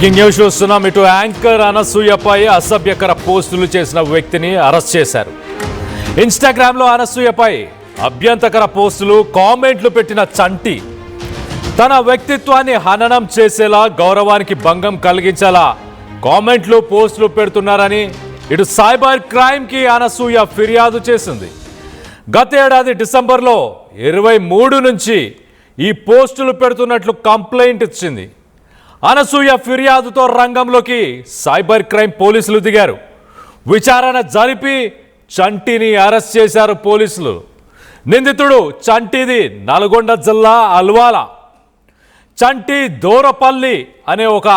Breaking news చూస్తున్నాం. ఇటు anchor అనసూయపై అసభ్యకర పోస్టులు చేసిన వ్యక్తిని అరెస్ట్ చేశారు. ఇన్స్టాగ్రామ్లో అనసూయపై అభ్యంతరకర పోస్టులు కామెంట్లు పెట్టిన చంటి తన వ్యక్తిత్వాన్ని హననం చేసేలా, గౌరవానికి భంగం కలిగించేలా కామెంట్లు పోస్టులు పెడుతున్నారని ఇటు సైబర్ క్రైమ్కి అనసూయ ఫిర్యాదు చేసింది. గత ఏడాది డిసెంబర్లో 23 నుంచి ఈ పోస్టులు పెడుతున్నట్లు కంప్లైంట్ ఇచ్చింది. అనసూయ ఫిర్యాదుతో రంగంలోకి సైబర్ క్రైమ్ పోలీసులు దిగారు. విచారణ జరిపి చంటిని అరెస్ట్ చేశారు పోలీసులు. నిందితుడు చంటిది నల్గొండ జిల్లా అల్వాల. చంటి దూరపల్లి అనే ఒక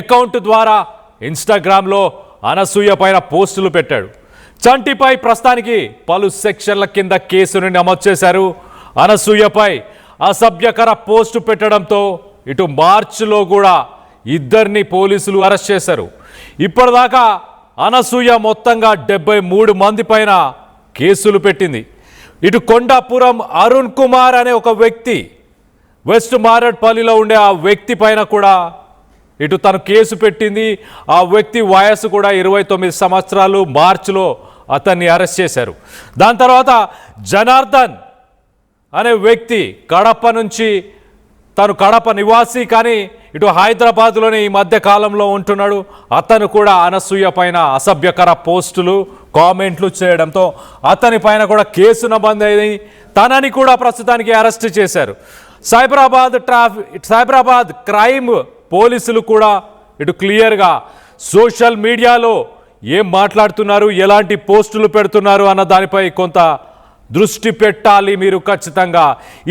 అకౌంట్ ద్వారా ఇన్స్టాగ్రామ్లో అనసూయ పైన పోస్టులు పెట్టాడు. చంటిపై ప్రస్తుతానికి పలు సెక్షన్ల కింద కేసును నమోదు చేశారు. అనసూయపై అసభ్యకర పోస్టు పెట్టడంతో ఇటు మార్చిలో కూడా ఇద్దరిని పోలీసులు అరెస్ట్ చేశారు. ఇప్పటిదాకా అనసూయ మొత్తంగా 73 మంది పైన కేసులు పెట్టింది. ఇటు కొండాపురం అరుణ్ కుమార్ అనే ఒక వ్యక్తి, వెస్ట్ మారేడ్పల్లిలో ఉండే ఆ వ్యక్తి పైన కూడా ఇటు తను కేసు పెట్టింది. ఆ వ్యక్తి వయసు కూడా 29 సంవత్సరాలు. మార్చిలో అతన్ని అరెస్ట్ చేశారు. దాని తర్వాత జనార్దన్ అనే వ్యక్తి కడప నుంచి, తను కడప నివాసి కానీ ఇటు హైదరాబాద్లోనే ఈ మధ్య కాలంలో ఉంటున్నాడు. అతను కూడా అనసూయ పైన అసభ్యకర పోస్టులు కామెంట్లు చేయడంతో అతని పైన కూడా కేసు నమోదైంది. తనని కూడా ప్రస్తుతానికి అరెస్ట్ చేశారు. సైబరాబాద్ క్రైమ్ పోలీసులు కూడా ఇటు క్లియర్గా సోషల్ మీడియాలో ఏం మాట్లాడుతున్నారు, ఎలాంటి పోస్టులు పెడుతున్నారు అన్న దానిపై కొంత దృష్టి పెట్టాలి. మీరు ఖచ్చితంగా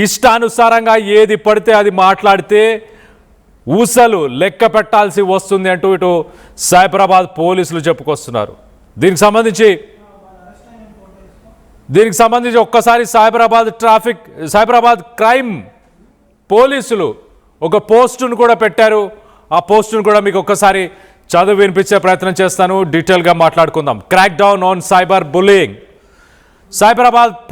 ఇష్టానుసారంగా ఏది పడితే అది మాట్లాడితే ఊసలు లెక్క పెట్టాల్సి వస్తుంది అంటూ ఇటు సైబరాబాద్ పోలీసులు చెప్పుకొస్తున్నారు. దీనికి సంబంధించి ఒక్కసారి సైబరాబాద్ క్రైమ్ పోలీసులు ఒక పోస్టును కూడా పెట్టారు. ఆ పోస్టును కూడా మీకు ఒక్కసారి చదువు వినిపించే ప్రయత్నం చేస్తాను. డీటెయిల్గా మాట్లాడుకుందాం. Crack down on cyber bullying. Cyberabad